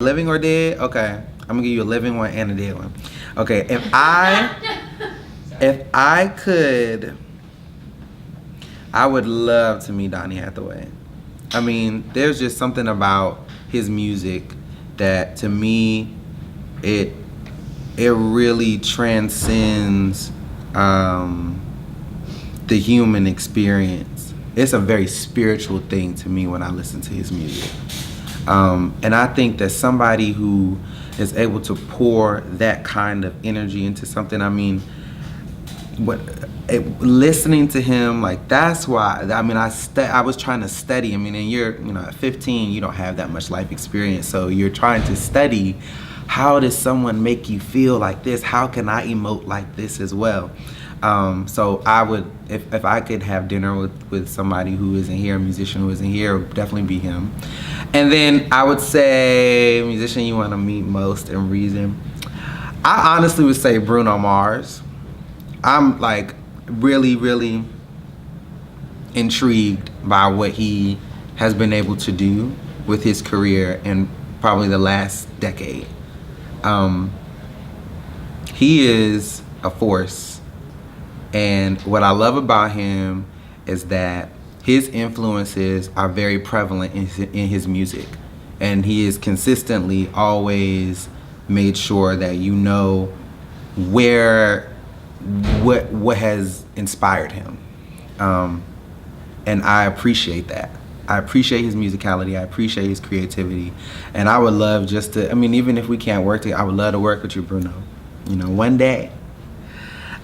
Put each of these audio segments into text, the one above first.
Living or dead? Okay, I'm gonna give you a living one and a dead one. Okay, if I could, I would love to meet Donny Hathaway. I mean, there's just something about his music that, to me, it really transcends the human experience. It's a very spiritual thing to me when I listen to his music. And I think that somebody who is able to pour that kind of energy into something, I mean, listening to him, like, that's why, I mean, I was trying to study. I mean, and you're, at 15, you don't have that much life experience, so you're trying to study, how does someone make you feel like this? How can I emote like this as well? So I would, if I could have dinner with somebody who isn't here, a musician who isn't here, it would definitely be him. And then I would say, musician you want to meet most and reason, I honestly would say Bruno Mars. I'm like really, really intrigued by what he has been able to do with his career in probably the last decade. He is a force, and what I love about him is that his influences are very prevalent in his music, and he has consistently always made sure that you know what has inspired him, and I appreciate that. I appreciate his musicality, I appreciate his creativity, and I would love just to, I mean, even if we can't work together, I would love to work with you, Bruno, one day.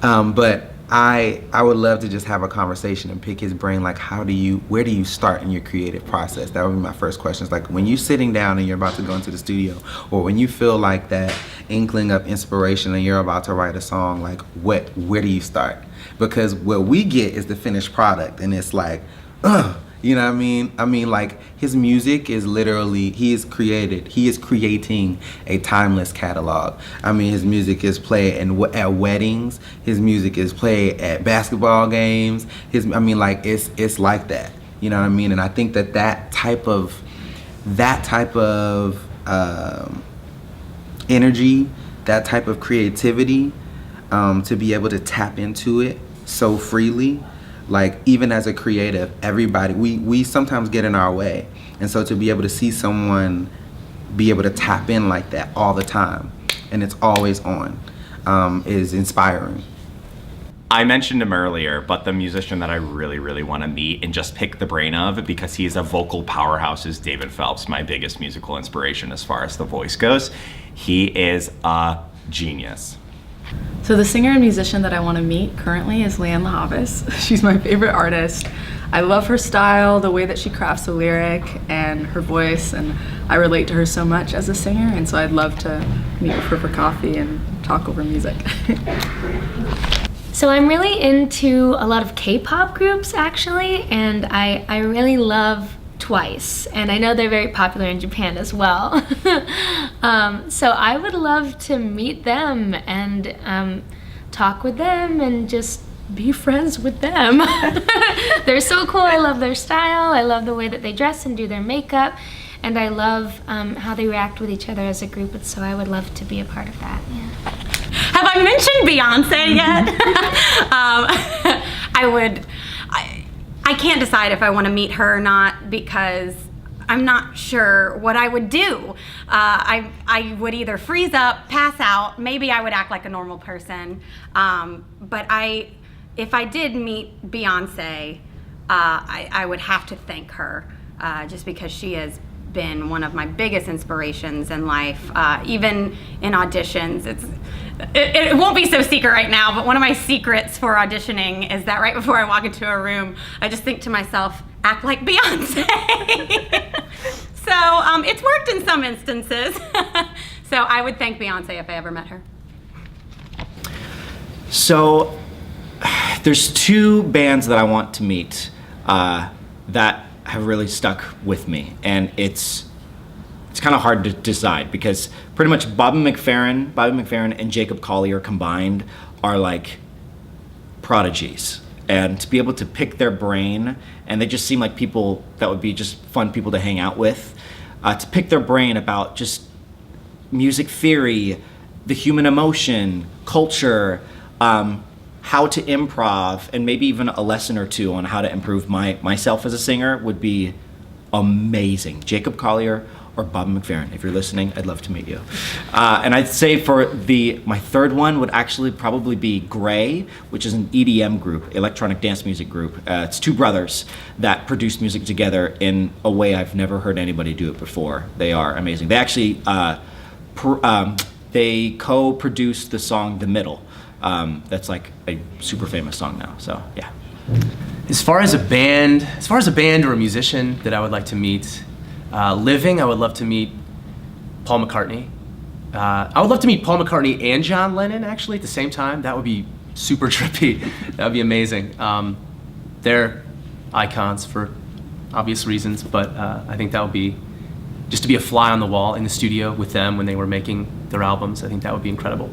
But I would love to just have a conversation and pick his brain, like, where do you start in your creative process? That would be my first question. It's like, when you're sitting down and you're about to go into the studio, or when you feel like that inkling of inspiration and you're about to write a song, like, where do you start? Because what we get is the finished product, and it's like, you know what I mean? I mean, like, his music is literally, he is creating a timeless catalog. I mean, his music is played at weddings, his music is played at basketball games, it's like that, you know what I mean? And I think that type of energy, that type of creativity, to be able to tap into it so freely, like, even as a creative, everybody, we sometimes get in our way. And so to be able to see someone be able to tap in like that all the time, and it's always on, is inspiring. I mentioned him earlier, but the musician that I really, really want to meet and just pick the brain of, because he's a vocal powerhouse, is David Phelps, my biggest musical inspiration as far as the voice goes. He is a genius. So the singer and musician that I want to meet currently is Leanne LaHavis. She's my favorite artist. I love her style, the way that she crafts a lyric, and her voice, and I relate to her so much as a singer, and so I'd love to meet with her for coffee and talk over music. So I'm really into a lot of K-pop groups, actually, and I really love Twice, and I know they're very popular in Japan as well. So I would love to meet them and talk with them and just be friends with them. They're so cool. I love their style. I love the way that they dress and do their makeup, and I love how they react with each other as a group, and so I would love to be a part of that. Yeah. Have I mentioned Beyonce yet? I can't decide if I want to meet her or not, because I'm not sure what I would do. I would either freeze up, pass out, maybe I would act like a normal person. But if I did meet Beyonce, I would have to thank her, just because she has been one of my biggest inspirations in life. Even in auditions, it won't be so secret right now, but one of my secrets for auditioning is that right before I walk into a room, I just think to myself, act like Beyonce. So it's worked in some instances. So I would thank Beyonce if I ever met her. So there's two bands that I want to meet that have really stuck with me, and it's kind of hard to decide, because pretty much Bobby McFerrin and Jacob Collier combined are like prodigies, and to be able to pick their brain, and they just seem like people that would be just fun people to hang out with, to pick their brain about just music theory, the human emotion, culture, how to improv, and maybe even a lesson or two on how to improve myself as a singer would be amazing. Jacob Collier or Bob McFerrin. If you're listening, I'd love to meet you. And I'd say for my third one would actually probably be Gray, which is an EDM group, electronic dance music group. It's two brothers that produce music together in a way I've never heard anybody do it before. They are amazing. They actually they co-produced the song "The Middle." That's like a super famous song now. So yeah. As far as a band or a musician that I would like to meet, living, I would love to meet Paul McCartney. I would love to meet Paul McCartney and John Lennon actually at the same time. That would be super trippy. That would be amazing. They're icons for obvious reasons, but I think that would be, just to be a fly on the wall in the studio with them when they were making their albums, I think that would be incredible.